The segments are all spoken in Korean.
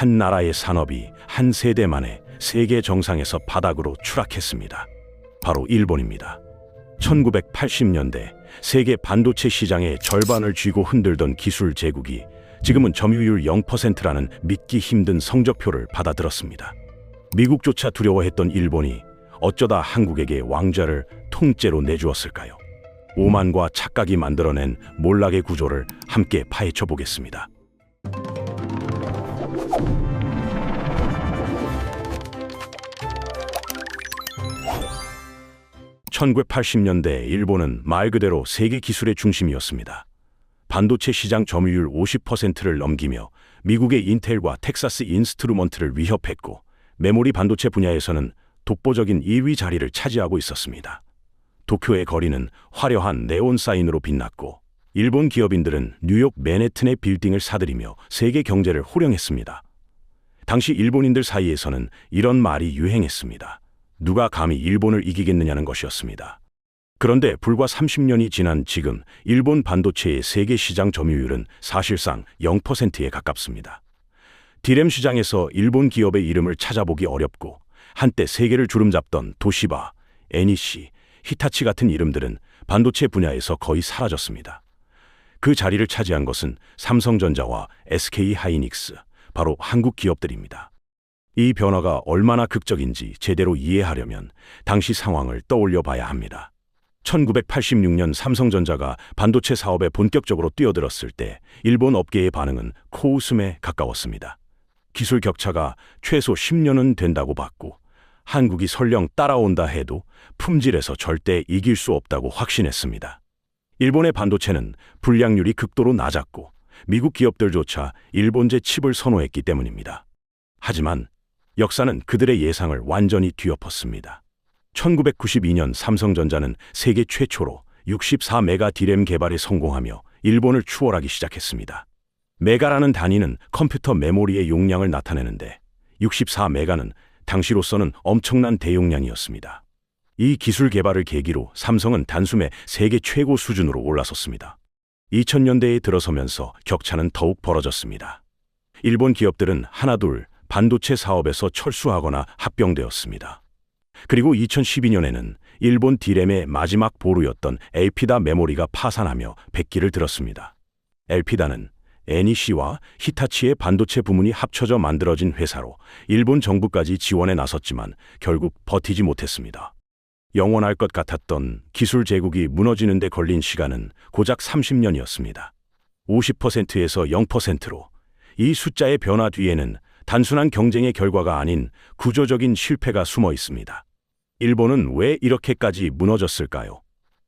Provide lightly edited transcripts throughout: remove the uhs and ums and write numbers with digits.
한 나라의 산업이 한 세대 만에 세계 정상에서 바닥으로 추락했습니다. 바로 일본입니다. 1980년대 세계 반도체 시장의 절반을 쥐고 흔들던 기술 제국이 지금은 점유율 0%라는 믿기 힘든 성적표를 받아들었습니다. 미국조차 두려워했던 일본이 어쩌다 한국에게 왕좌를 통째로 내주었을까요? 오만과 착각이 만들어낸 몰락의 구조를 함께 파헤쳐 보겠습니다. 1980년대 일본은 말 그대로 세계 기술의 중심이었습니다. 반도체 시장 점유율 50%를 넘기며 미국의 인텔과 텍사스 인스트루먼트를 위협했고, 메모리 반도체 분야에서는 독보적인 2위 자리를 차지하고 있었습니다. 도쿄의 거리는 화려한 네온 사인으로 빛났고, 일본 기업인들은 뉴욕 맨해튼의 빌딩을 사들이며 세계 경제를 호령했습니다. 당시 일본인들 사이에서는 이런 말이 유행했습니다. 누가 감히 일본을 이기겠느냐는 것이었습니다. 그런데 불과 30년이 지난 지금 일본 반도체의 세계 시장 점유율은 사실상 0%에 가깝습니다. 디램 시장에서 일본 기업의 이름을 찾아보기 어렵고, 한때 세계를 주름잡던 도시바, NEC, 히타치 같은 이름들은 반도체 분야에서 거의 사라졌습니다. 그 자리를 차지한 것은 삼성전자와 SK하이닉스, 바로 한국 기업들입니다. 이 변화가 얼마나 극적인지 제대로 이해하려면 당시 상황을 떠올려 봐야 합니다. 1986년 삼성전자가 반도체 사업에 본격적으로 뛰어들었을 때 일본 업계의 반응은 코웃음에 가까웠습니다. 기술 격차가 최소 10년은 된다고 봤고, 한국이 설령 따라온다 해도 품질에서 절대 이길 수 없다고 확신했습니다. 일본의 반도체는 불량률이 극도로 낮았고, 미국 기업들조차 일본제 칩을 선호했기 때문입니다. 하지만 역사는 그들의 예상을 완전히 뒤엎었습니다. 1992년 삼성전자는 세계 최초로 64메가 디램 개발에 성공하며 일본을 추월하기 시작했습니다. 메가라는 단위는 컴퓨터 메모리의 용량을 나타내는데, 64메가는 당시로서는 엄청난 대용량이었습니다. 이 기술 개발을 계기로 삼성은 단숨에 세계 최고 수준으로 올라섰습니다. 2000년대에 들어서면서 격차는 더욱 벌어졌습니다. 일본 기업들은 하나둘 반도체 사업에서 철수하거나 합병되었습니다. 그리고 2012년에는 일본 디램의 마지막 보루였던 엘피다 메모리가 파산하며 백기를 들었습니다. 엘피다는 NEC와 히타치의 반도체 부문이 합쳐져 만들어진 회사로 일본 정부까지 지원에 나섰지만 결국 버티지 못했습니다. 영원할 것 같았던 기술 제국이 무너지는 데 걸린 시간은 고작 30년이었습니다. 50%에서 0%로 이 숫자의 변화 뒤에는 단순한 경쟁의 결과가 아닌 구조적인 실패가 숨어 있습니다. 일본은 왜 이렇게까지 무너졌을까요?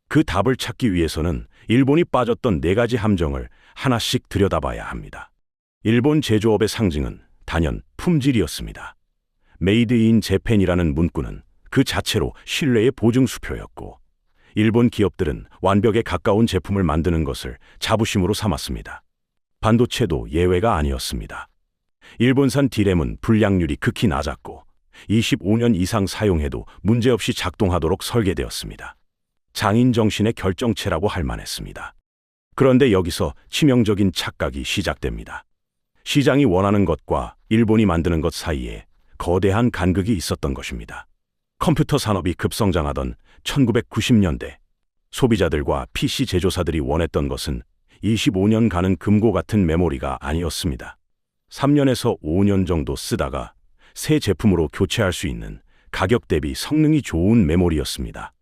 그 답을 찾기 위해서는 일본이 빠졌던 4가지 함정을 하나씩 들여다봐야 합니다. 일본 제조업의 상징은 단연 품질이었습니다. 메이드 인 재팬이라는 문구는 그 자체로 신뢰의 보증수표였고, 일본 기업들은 완벽에 가까운 제품을 만드는 것을 자부심으로 삼았습니다. 반도체도 예외가 아니었습니다. 일본산 디램은 불량률이 극히 낮았고 25년 이상 사용해도 문제없이 작동하도록 설계되었습니다. 장인 정신의 결정체라고 할 만했습니다. 그런데 여기서 치명적인 착각이 시작됩니다. 시장이 원하는 것과 일본이 만드는 것 사이에 거대한 간극이 있었던 것입니다. 컴퓨터 산업이 급성장하던 1990년대, 소비자들과 PC 제조사들이 원했던 것은 25년가는 금고 같은 메모리가 아니었습니다. 3년에서 5년 정도 쓰다가 새 제품으로 교체할 수 있는 가격 대비 성능이 좋은 메모리였습니다.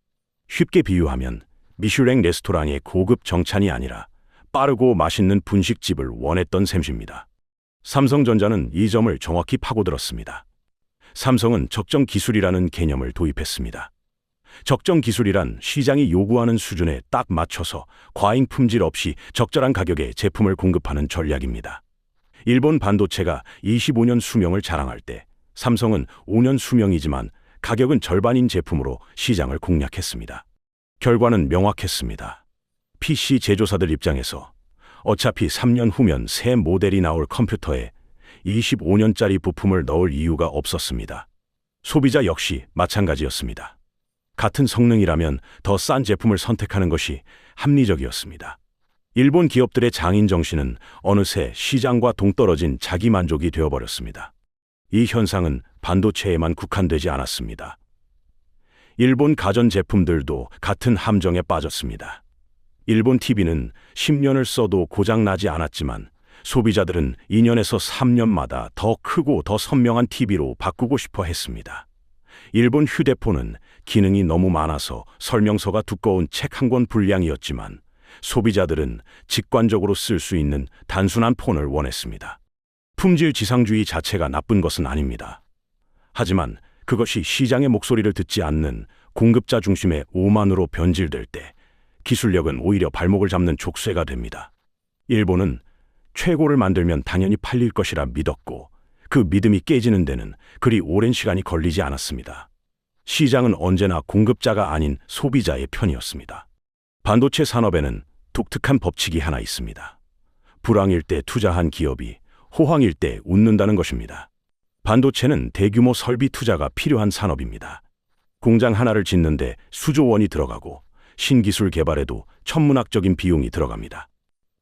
쉽게 비유하면 미슐랭 레스토랑의 고급 정찬이 아니라 빠르고 맛있는 분식집을 원했던 셈입니다. 삼성전자는 이 점을 정확히 파고들었습니다. 삼성은 적정 기술이라는 개념을 도입했습니다. 적정 기술이란 시장이 요구하는 수준에 딱 맞춰서 과잉 품질 없이 적절한 가격에 제품을 공급하는 전략입니다. 일본 반도체가 25년 수명을 자랑할 때 삼성은 5년 수명이지만 가격은 절반인 제품으로 시장을 공략했습니다. 결과는 명확했습니다. PC 제조사들 입장에서 어차피 3년 후면 새 모델이 나올 컴퓨터에 25년짜리 부품을 넣을 이유가 없었습니다. 소비자 역시 마찬가지였습니다. 같은 성능이라면 더 싼 제품을 선택하는 것이 합리적이었습니다. 일본 기업들의 장인 정신은 어느새 시장과 동떨어진 자기 만족이 되어버렸습니다. 이 현상은 반도체에만 국한되지 않았습니다. 일본 가전제품들도 같은 함정에 빠졌습니다. 일본 TV는 10년을 써도 고장나지 않았지만 소비자들은 2년에서 3년마다 더 크고 더 선명한 TV로 바꾸고 싶어 했습니다. 일본 휴대폰은 기능이 너무 많아서 설명서가 두꺼운 책 한 권 분량이었지만 소비자들은 직관적으로 쓸 수 있는 단순한 폰을 원했습니다. 품질 지상주의 자체가 나쁜 것은 아닙니다. 하지만 그것이 시장의 목소리를 듣지 않는 공급자 중심의 오만으로 변질될 때 기술력은 오히려 발목을 잡는 족쇄가 됩니다. 일본은 최고를 만들면 당연히 팔릴 것이라 믿었고 그 믿음이 깨지는 데는 그리 오랜 시간이 걸리지 않았습니다. 시장은 언제나 공급자가 아닌 소비자의 편이었습니다. 반도체 산업에는 독특한 법칙이 하나 있습니다. 불황일 때 투자한 기업이 호황일 때 웃는다는 것입니다. 반도체는 대규모 설비 투자가 필요한 산업입니다. 공장 하나를 짓는데 수조 원이 들어가고 신기술 개발에도 천문학적인 비용이 들어갑니다.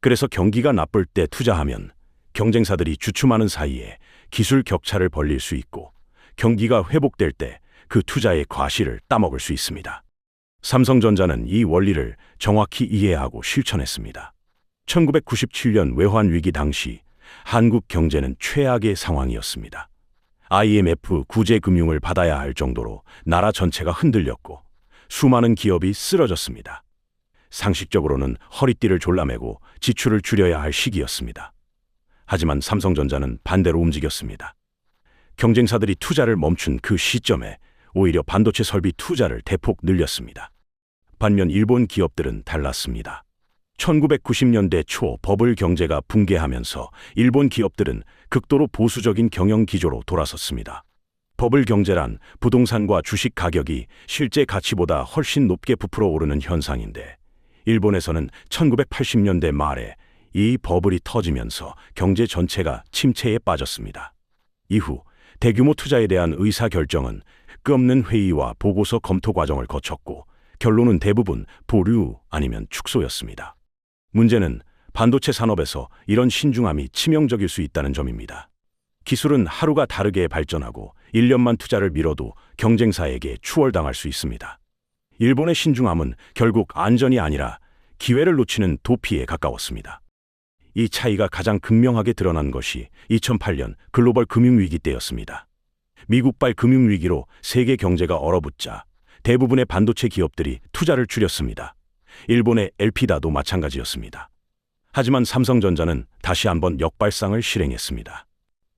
그래서 경기가 나쁠 때 투자하면 경쟁사들이 주춤하는 사이에 기술 격차를 벌릴 수 있고 경기가 회복될 때 그 투자의 과실을 따먹을 수 있습니다. 삼성전자는 이 원리를 정확히 이해하고 실천했습니다. 1997년 외환 위기 당시 한국 경제는 최악의 상황이었습니다. IMF 구제 금융을 받아야 할 정도로 나라 전체가 흔들렸고 수많은 기업이 쓰러졌습니다. 상식적으로는 허리띠를 졸라매고 지출을 줄여야 할 시기였습니다. 하지만 삼성전자는 반대로 움직였습니다. 경쟁사들이 투자를 멈춘 그 시점에 오히려 반도체 설비 투자를 대폭 늘렸습니다. 반면 일본 기업들은 달랐습니다. 1990년대 초 버블 경제가 붕괴하면서 일본 기업들은 극도로 보수적인 경영 기조로 돌아섰습니다. 버블 경제란 부동산과 주식 가격이 실제 가치보다 훨씬 높게 부풀어 오르는 현상인데 일본에서는 1980년대 말에 이 버블이 터지면서 경제 전체가 침체에 빠졌습니다. 이후 대규모 투자에 대한 의사결정은 끝없는 회의와 보고서 검토 과정을 거쳤고 결론은 대부분 보류 아니면 축소였습니다. 문제는 반도체 산업에서 이런 신중함이 치명적일 수 있다는 점입니다. 기술은 하루가 다르게 발전하고 1년만 투자를 미뤄도 경쟁사에게 추월당할 수 있습니다. 일본의 신중함은 결국 안전이 아니라 기회를 놓치는 도피에 가까웠습니다. 이 차이가 가장 극명하게 드러난 것이 2008년 글로벌 금융위기 때였습니다. 미국발 금융위기로 세계 경제가 얼어붙자 대부분의 반도체 기업들이 투자를 줄였습니다. 일본의 엘피다도 마찬가지였습니다. 하지만 삼성전자는 다시 한번 역발상을 실행했습니다.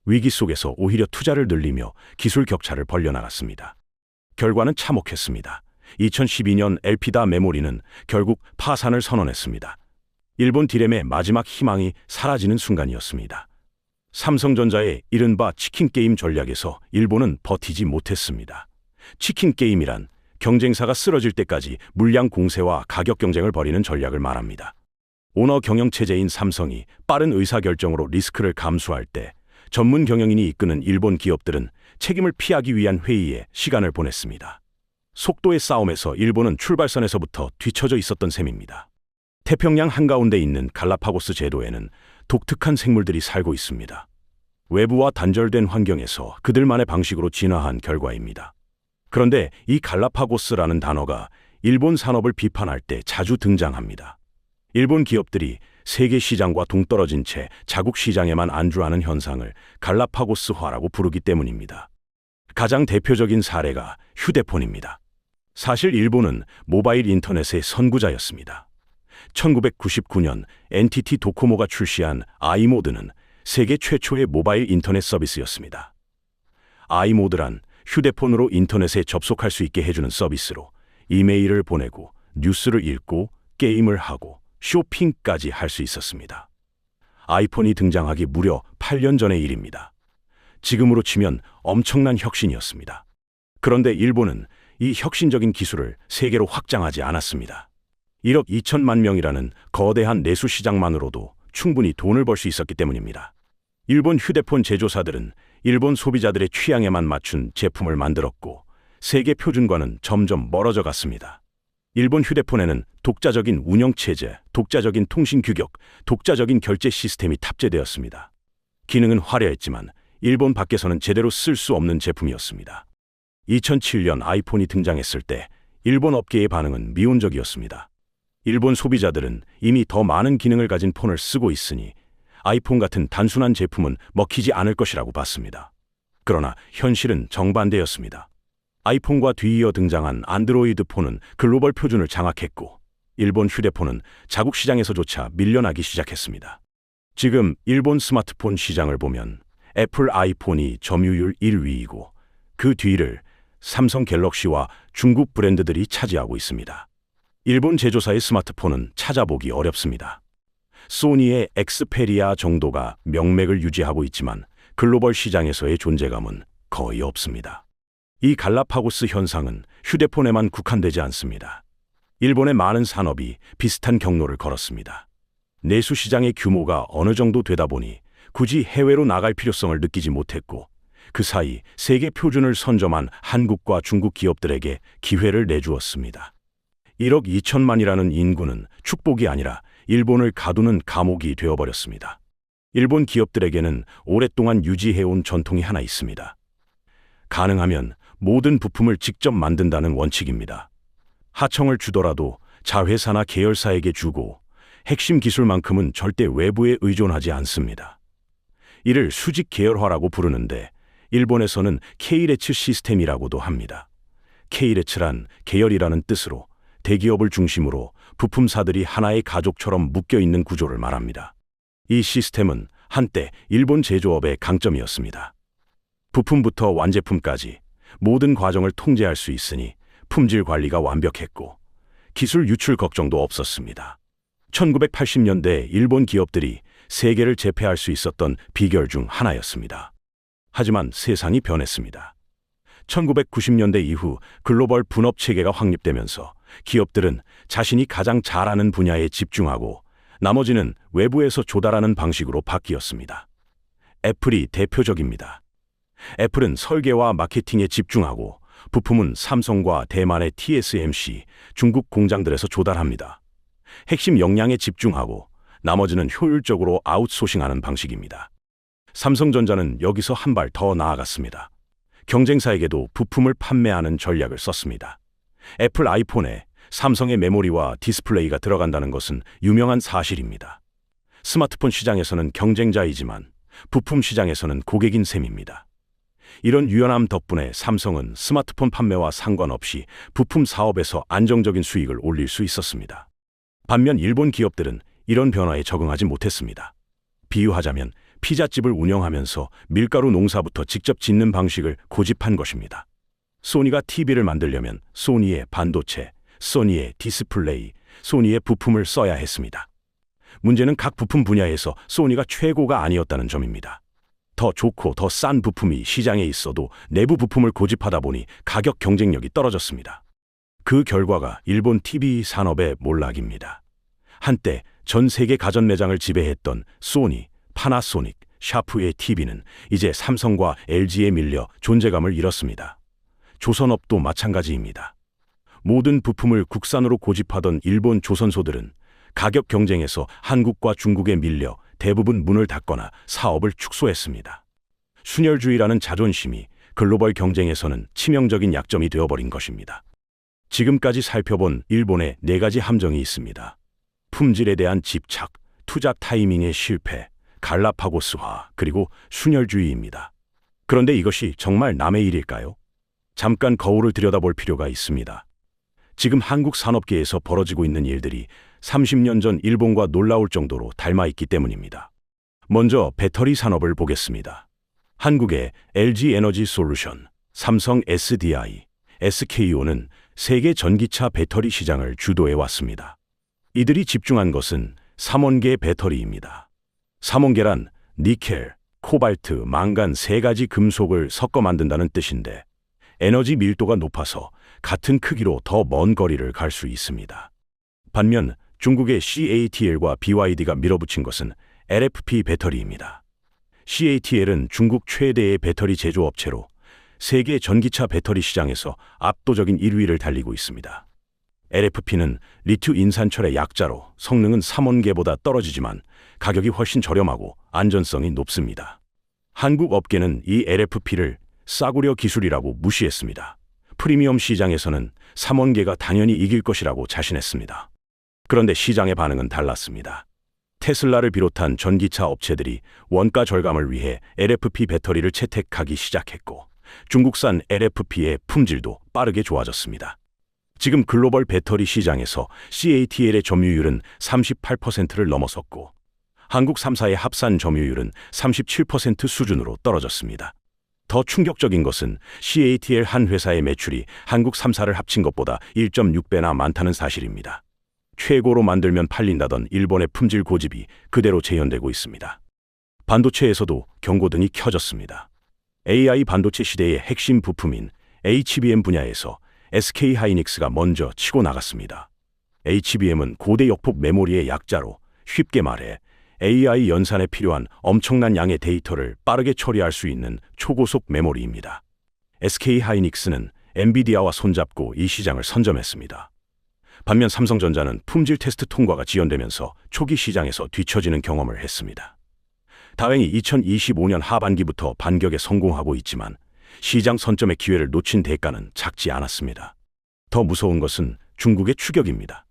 위기 속에서 오히려 투자를 늘리며 기술 격차를 벌려나갔습니다. 결과는 참혹했습니다. 2012년 엘피다 메모리는 결국 파산을 선언했습니다. 일본 디램의 마지막 희망이 사라지는 순간이었습니다. 삼성전자의 이른바 치킨게임 전략에서 일본은 버티지 못했습니다. 치킨게임이란 경쟁사가 쓰러질 때까지 물량 공세와 가격 경쟁을 벌이는 전략을 말합니다. 오너 경영체제인 삼성이 빠른 의사결정으로 리스크를 감수할 때 전문 경영인이 이끄는 일본 기업들은 책임을 피하기 위한 회의에 시간을 보냈습니다. 속도의 싸움에서 일본은 출발선에서부터 뒤처져 있었던 셈입니다. 태평양 한가운데 있는 갈라파고스 제도에는 독특한 생물들이 살고 있습니다. 외부와 단절된 환경에서 그들만의 방식으로 진화한 결과입니다. 그런데 이 갈라파고스라는 단어가 일본 산업을 비판할 때 자주 등장합니다. 일본 기업들이 세계 시장과 동떨어진 채 자국 시장에만 안주하는 현상을 갈라파고스화라고 부르기 때문입니다. 가장 대표적인 사례가 휴대폰입니다. 사실 일본은 모바일 인터넷의 선구자였습니다. 1999년 NTT 도코모가 출시한 아이모드는 세계 최초의 모바일 인터넷 서비스였습니다. 아이모드란 휴대폰으로 인터넷에 접속할 수 있게 해주는 서비스로 이메일을 보내고 뉴스를 읽고 게임을 하고 쇼핑까지 할 수 있었습니다. 아이폰이 등장하기 무려 8년 전의 일입니다. 지금으로 치면 엄청난 혁신이었습니다. 그런데 일본은 이 혁신적인 기술을 세계로 확장하지 않았습니다. 1억 2천만 명이라는 거대한 내수 시장만으로도 충분히 돈을 벌 수 있었기 때문입니다. 일본 휴대폰 제조사들은 일본 소비자들의 취향에만 맞춘 제품을 만들었고 세계 표준과는 점점 멀어져 갔습니다. 일본 휴대폰에는 독자적인 운영체제, 독자적인 통신 규격, 독자적인 결제 시스템이 탑재되었습니다. 기능은 화려했지만 일본 밖에서는 제대로 쓸 수 없는 제품이었습니다. 2007년 아이폰이 등장했을 때 일본 업계의 반응은 미온적이었습니다. 일본 소비자들은 이미 더 많은 기능을 가진 폰을 쓰고 있으니 아이폰 같은 단순한 제품은 먹히지 않을 것이라고 봤습니다. 그러나 현실은 정반대였습니다. 아이폰과 뒤이어 등장한 안드로이드 폰은 글로벌 표준을 장악했고 일본 휴대폰은 자국 시장에서조차 밀려나기 시작했습니다. 지금 일본 스마트폰 시장을 보면 애플 아이폰이 점유율 1위이고 그 뒤를 삼성 갤럭시와 중국 브랜드들이 차지하고 있습니다. 일본 제조사의 스마트폰은 찾아보기 어렵습니다. 소니의 엑스페리아 정도가 명맥을 유지하고 있지만 글로벌 시장에서의 존재감은 거의 없습니다. 이 갈라파고스 현상은 휴대폰에만 국한되지 않습니다. 일본의 많은 산업이 비슷한 경로를 걸었습니다. 내수 시장의 규모가 어느 정도 되다 보니 굳이 해외로 나갈 필요성을 느끼지 못했고 그 사이 세계 표준을 선점한 한국과 중국 기업들에게 기회를 내주었습니다. 1억 2천만이라는 인구는 축복이 아니라 일본을 가두는 감옥이 되어버렸습니다. 일본 기업들에게는 오랫동안 유지해온 전통이 하나 있습니다. 가능하면 모든 부품을 직접 만든다는 원칙입니다. 하청을 주더라도 자회사나 계열사에게 주고 핵심 기술만큼은 절대 외부에 의존하지 않습니다. 이를 수직 계열화라고 부르는데 일본에서는 K레츠 시스템이라고도 합니다. K레츠란 계열이라는 뜻으로 대기업을 중심으로 부품사들이 하나의 가족처럼 묶여있는 구조를 말합니다. 이 시스템은 한때 일본 제조업의 강점이었습니다. 부품부터 완제품까지 모든 과정을 통제할 수 있으니 품질 관리가 완벽했고 기술 유출 걱정도 없었습니다. 1980년대 일본 기업들이 세계를 제패할 수 있었던 비결 중 하나였습니다. 하지만 세상이 변했습니다. 1990년대 이후 글로벌 분업 체계가 확립되면서 기업들은 자신이 가장 잘하는 분야에 집중하고 나머지는 외부에서 조달하는 방식으로 바뀌었습니다. 애플이 대표적입니다. 애플은 설계와 마케팅에 집중하고 부품은 삼성과 대만의 TSMC, 중국 공장들에서 조달합니다. 핵심 역량에 집중하고 나머지는 효율적으로 아웃소싱하는 방식입니다. 삼성전자는 여기서 한 발 더 나아갔습니다. 경쟁사에게도 부품을 판매하는 전략을 썼습니다. 애플 아이폰에 삼성의 메모리와 디스플레이가 들어간다는 것은 유명한 사실입니다. 스마트폰 시장에서는 경쟁자이지만 부품 시장에서는 고객인 셈입니다. 이런 유연함 덕분에 삼성은 스마트폰 판매와 상관없이 부품 사업에서 안정적인 수익을 올릴 수 있었습니다. 반면 일본 기업들은 이런 변화에 적응하지 못했습니다. 비유하자면 피자집을 운영하면서 밀가루 농사부터 직접 짓는 방식을 고집한 것입니다. 소니가 TV를 만들려면 소니의 반도체, 소니의 디스플레이, 소니의 부품을 써야 했습니다. 문제는 각 부품 분야에서 소니가 최고가 아니었다는 점입니다. 더 좋고 더 싼 부품이 시장에 있어도 내부 부품을 고집하다 보니 가격 경쟁력이 떨어졌습니다. 그 결과가 일본 TV 산업의 몰락입니다. 한때 전 세계 가전 매장을 지배했던 소니, 파나소닉, 샤프의 TV는 이제 삼성과 LG에 밀려 존재감을 잃었습니다. 조선업도 마찬가지입니다. 모든 부품을 국산으로 고집하던 일본 조선소들은 가격 경쟁에서 한국과 중국에 밀려 대부분 문을 닫거나 사업을 축소했습니다. 순혈주의라는 자존심이 글로벌 경쟁에서는 치명적인 약점이 되어버린 것입니다. 지금까지 살펴본 일본의 4가지 함정이 있습니다. 품질에 대한 집착, 투자 타이밍의 실패, 갈라파고스화, 그리고 순혈주의입니다. 그런데 이것이 정말 남의 일일까요? 잠깐 거울을 들여다볼 필요가 있습니다. 지금 한국 산업계에서 벌어지고 있는 일들이 30년 전 일본과 놀라울 정도로 닮아있기 때문입니다. 먼저 배터리 산업을 보겠습니다. 한국의 LG 에너지 솔루션, 삼성 SDI, SKO는 세계 전기차 배터리 시장을 주도해 왔습니다. 이들이 집중한 것은 삼원계 배터리입니다. 삼원계란 니켈, 코발트, 망간 3가지 금속을 섞어 만든다는 뜻인데 에너지 밀도가 높아서 같은 크기로 더 먼 거리를 갈 수 있습니다. 반면 중국의 CATL과 BYD가 밀어붙인 것은 LFP 배터리입니다. CATL은 중국 최대의 배터리 제조업체로 세계 전기차 배터리 시장에서 압도적인 1위를 달리고 있습니다. LFP는 리튬 인산철의 약자로 성능은 삼원계보다 떨어지지만 가격이 훨씬 저렴하고 안전성이 높습니다. 한국 업계는 이 LFP를 싸구려 기술이라고 무시했습니다. 프리미엄 시장에서는 삼원계가 당연히 이길 것이라고 자신했습니다. 그런데 시장의 반응은 달랐습니다. 테슬라를 비롯한 전기차 업체들이 원가 절감을 위해 LFP 배터리를 채택하기 시작했고 중국산 LFP의 품질도 빠르게 좋아졌습니다. 지금 글로벌 배터리 시장에서 CATL의 점유율은 38%를 넘어섰고 한국 3사의 합산 점유율은 37% 수준으로 떨어졌습니다. 더 충격적인 것은 CATL 한 회사의 매출이 한국 3사를 합친 것보다 1.6배나 많다는 사실입니다. 최고로 만들면 팔린다던 일본의 품질 고집이 그대로 재현되고 있습니다. 반도체에서도 경고등이 켜졌습니다. AI 반도체 시대의 핵심 부품인 HBM 분야에서 SK하이닉스가 먼저 치고 나갔습니다. HBM은 고대 역폭 메모리의 약자로 쉽게 말해 AI 연산에 필요한 엄청난 양의 데이터를 빠르게 처리할 수 있는 초고속 메모리입니다. SK하이닉스는 엔비디아와 손잡고 이 시장을 선점했습니다. 반면 삼성전자는 품질 테스트 통과가 지연되면서 초기 시장에서 뒤처지는 경험을 했습니다. 다행히 2025년 하반기부터 반격에 성공하고 있지만 시장 선점의 기회를 놓친 대가는 작지 않았습니다. 더 무서운 것은 중국의 추격입니다.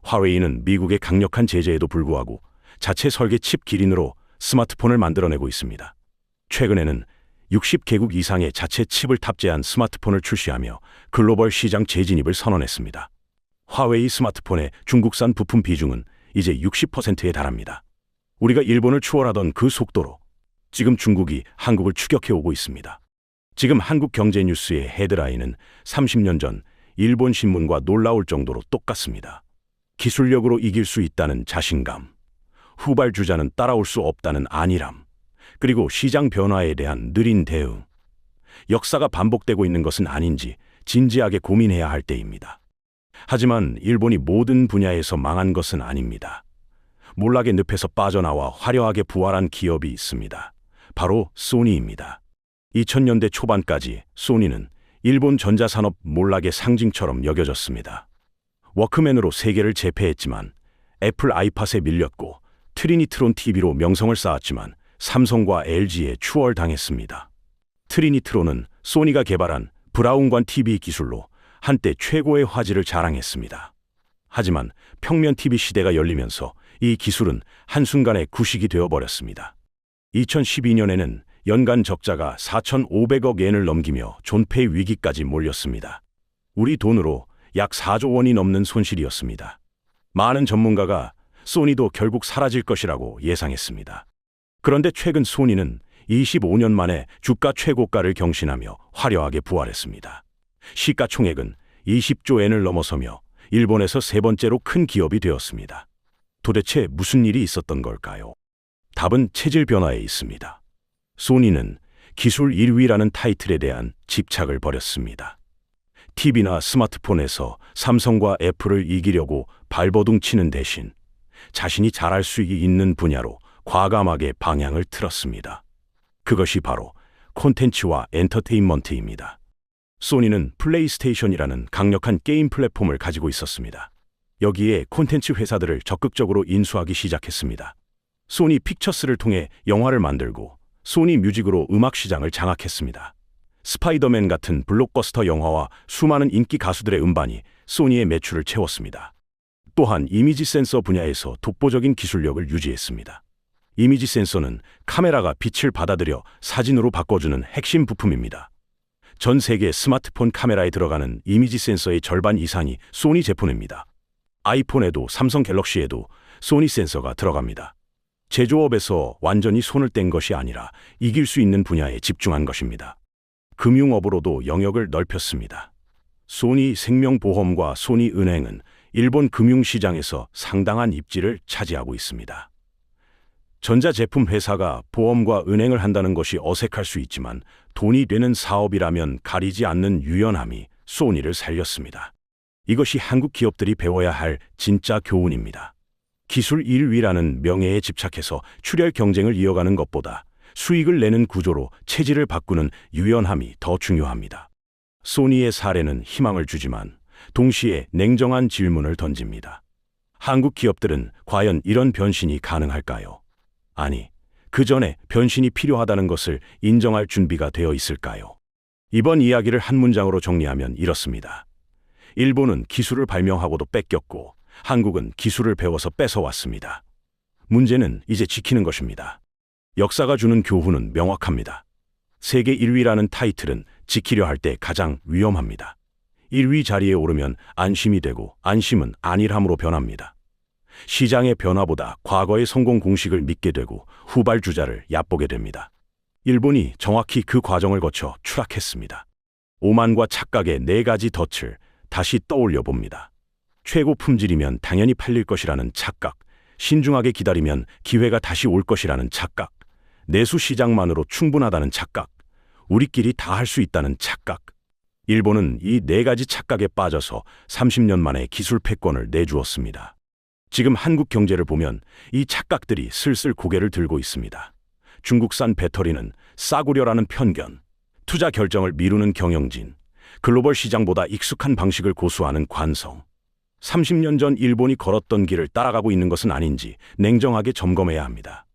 화웨이는 미국의 강력한 제재에도 불구하고 자체 설계 칩 기린으로 스마트폰을 만들어내고 있습니다. 최근에는 60개국 이상의 자체 칩을 탑재한 스마트폰을 출시하며 글로벌 시장 재진입을 선언했습니다. 화웨이 스마트폰의 중국산 부품 비중은 이제 60%에 달합니다. 우리가 일본을 추월하던 그 속도로 지금 중국이 한국을 추격해 오고 있습니다. 지금 한국경제뉴스의 헤드라인은 30년 전 일본 신문과 놀라울 정도로 똑같습니다. 기술력으로 이길 수 있다는 자신감, 후발주자는 따라올 수 없다는 안일함, 그리고 시장 변화에 대한 느린 대응. 역사가 반복되고 있는 것은 아닌지 진지하게 고민해야 할 때입니다. 하지만 일본이 모든 분야에서 망한 것은 아닙니다. 몰락의 늪에서 빠져나와 화려하게 부활한 기업이 있습니다. 바로 소니입니다. 2000년대 초반까지 소니는 일본 전자산업 몰락의 상징처럼 여겨졌습니다. 워크맨으로 세계를 제패했지만 애플 아이팟에 밀렸고 트리니트론 TV로 명성을 쌓았지만 삼성과 LG에 추월당했습니다. 트리니트론은 소니가 개발한 브라운관 TV 기술로 한때 최고의 화질을 자랑했습니다. 하지만 평면 TV 시대가 열리면서 이 기술은 한순간에 구식이 되어버렸습니다. 2012년에는 연간 적자가 4,500억 엔을 넘기며 존폐 위기까지 몰렸습니다. 우리 돈으로 약 4조 원이 넘는 손실이었습니다. 많은 전문가가 소니도 결국 사라질 것이라고 예상했습니다. 그런데 최근 소니는 25년 만에 주가 최고가를 경신하며 화려하게 부활했습니다. 시가총액은 20조 엔을 넘어서며 일본에서 세 번째로 큰 기업이 되었습니다. 도대체 무슨 일이 있었던 걸까요? 답은 체질 변화에 있습니다. 소니는 기술 1위라는 타이틀에 대한 집착을 버렸습니다. TV나 스마트폰에서 삼성과 애플을 이기려고 발버둥 치는 대신 자신이 잘할 수 있는 분야로 과감하게 방향을 틀었습니다. 그것이 바로 콘텐츠와 엔터테인먼트입니다. 소니는 플레이스테이션이라는 강력한 게임 플랫폼을 가지고 있었습니다. 여기에 콘텐츠 회사들을 적극적으로 인수하기 시작했습니다. 소니 픽처스를 통해 영화를 만들고 소니 뮤직으로 음악 시장을 장악했습니다. 스파이더맨 같은 블록버스터 영화와 수많은 인기 가수들의 음반이 소니의 매출을 채웠습니다. 또한 이미지 센서 분야에서 독보적인 기술력을 유지했습니다. 이미지 센서는 카메라가 빛을 받아들여 사진으로 바꿔주는 핵심 부품입니다. 전 세계 스마트폰 카메라에 들어가는 이미지 센서의 절반 이상이 소니 제품입니다. 아이폰에도 삼성 갤럭시에도 소니 센서가 들어갑니다. 제조업에서 완전히 손을 뗀 것이 아니라 이길 수 있는 분야에 집중한 것입니다. 금융업으로도 영역을 넓혔습니다. 소니 생명보험과 소니 은행은 일본 금융시장에서 상당한 입지를 차지하고 있습니다. 전자제품 회사가 보험과 은행을 한다는 것이 어색할 수 있지만 돈이 되는 사업이라면 가리지 않는 유연함이 소니를 살렸습니다. 이것이 한국 기업들이 배워야 할 진짜 교훈입니다. 기술 1위라는 명예에 집착해서 출혈 경쟁을 이어가는 것보다 수익을 내는 구조로 체질을 바꾸는 유연함이 더 중요합니다. 소니의 사례는 희망을 주지만 동시에 냉정한 질문을 던집니다. 한국 기업들은 과연 이런 변신이 가능할까요? 아니, 그 전에 변신이 필요하다는 것을 인정할 준비가 되어 있을까요? 이번 이야기를 한 문장으로 정리하면 이렇습니다. 일본은 기술을 발명하고도 뺏겼고, 한국은 기술을 배워서 뺏어왔습니다. 문제는 이제 지키는 것입니다. 역사가 주는 교훈은 명확합니다. 세계 1위라는 타이틀은 지키려 할 때 가장 위험합니다. 1위 자리에 오르면 안심이 되고 안심은 안일함으로 변합니다. 시장의 변화보다 과거의 성공 공식을 믿게 되고 후발주자를 얕보게 됩니다. 일본이 정확히 그 과정을 거쳐 추락했습니다. 오만과 착각의 4가지 덫을 다시 떠올려 봅니다. 최고 품질이면 당연히 팔릴 것이라는 착각, 신중하게 기다리면 기회가 다시 올 것이라는 착각, 내수 시장만으로 충분하다는 착각, 우리끼리 다 할 수 있다는 착각. 일본은 이 4가지 착각에 빠져서 30년 만에 기술 패권을 내주었습니다. 지금 한국 경제를 보면 이 착각들이 슬슬 고개를 들고 있습니다. 중국산 배터리는 싸구려라는 편견, 투자 결정을 미루는 경영진, 글로벌 시장보다 익숙한 방식을 고수하는 관성. 30년 전 일본이 걸었던 길을 따라가고 있는 것은 아닌지 냉정하게 점검해야 합니다.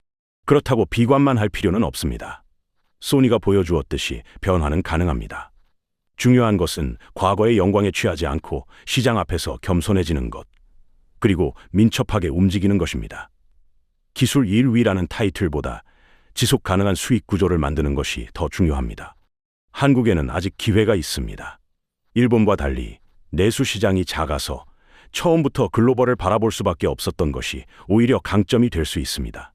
그렇다고 비관만 할 필요는 없습니다. 소니가 보여주었듯이 변화는 가능합니다. 중요한 것은 과거의 영광에 취하지 않고 시장 앞에서 겸손해지는 것, 그리고 민첩하게 움직이는 것입니다. 기술 1위라는 타이틀보다 지속 가능한 수익 구조를 만드는 것이 더 중요합니다. 한국에는 아직 기회가 있습니다. 일본과 달리 내수 시장이 작아서 처음부터 글로벌을 바라볼 수밖에 없었던 것이 오히려 강점이 될 수 있습니다.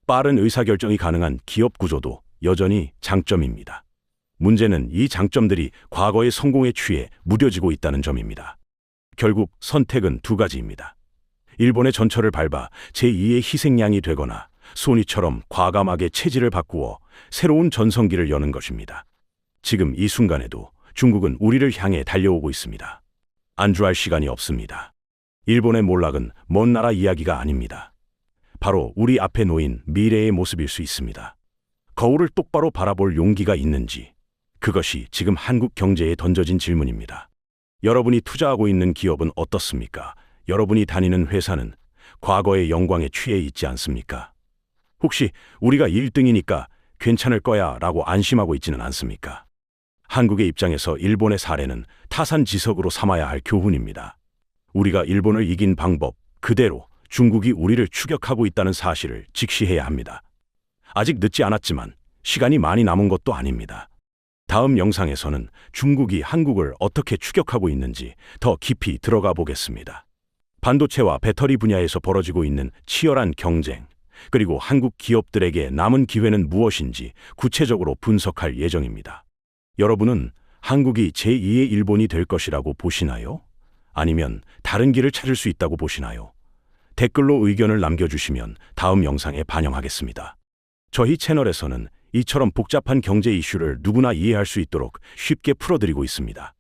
빠른 의사결정이 가능한 기업 구조도 여전히 장점입니다. 문제는 이 장점들이 과거의 성공에 취해 무뎌지고 있다는 점입니다. 결국 선택은 2가지입니다. 일본의 전철을 밟아 제2의 희생양이 되거나 소니처럼 과감하게 체질을 바꾸어 새로운 전성기를 여는 것입니다. 지금 이 순간에도 중국은 우리를 향해 달려오고 있습니다. 안주할 시간이 없습니다. 일본의 몰락은 먼 나라 이야기가 아닙니다. 바로 우리 앞에 놓인 미래의 모습일 수 있습니다. 거울을 똑바로 바라볼 용기가 있는지, 그것이 지금 한국 경제에 던져진 질문입니다. 여러분이 투자하고 있는 기업은 어떻습니까? 여러분이 다니는 회사는 과거의 영광에 취해 있지 않습니까? 혹시 우리가 1등이니까 괜찮을 거야 라고 안심하고 있지는 않습니까? 한국의 입장에서 일본의 사례는 타산지석으로 삼아야 할 교훈입니다. 우리가 일본을 이긴 방법 그대로 중국이 우리를 추격하고 있다는 사실을 직시해야 합니다. 아직 늦지 않았지만 시간이 많이 남은 것도 아닙니다. 다음 영상에서는 중국이 한국을 어떻게 추격하고 있는지 더 깊이 들어가 보겠습니다. 반도체와 배터리 분야에서 벌어지고 있는 치열한 경쟁, 그리고 한국 기업들에게 남은 기회는 무엇인지 구체적으로 분석할 예정입니다. 여러분은 한국이 제2의 일본이 될 것이라고 보시나요? 아니면 다른 길을 찾을 수 있다고 보시나요? 댓글로 의견을 남겨주시면 다음 영상에 반영하겠습니다. 저희 채널에서는 이처럼 복잡한 경제 이슈를 누구나 이해할 수 있도록 쉽게 풀어드리고 있습니다.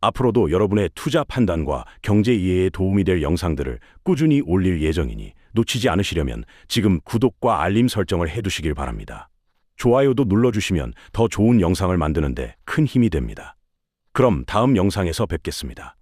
앞으로도 여러분의 투자 판단과 경제 이해에 도움이 될 영상들을 꾸준히 올릴 예정이니 놓치지 않으시려면 지금 구독과 알림 설정을 해두시길 바랍니다. 좋아요도 눌러주시면 더 좋은 영상을 만드는데 큰 힘이 됩니다. 그럼 다음 영상에서 뵙겠습니다.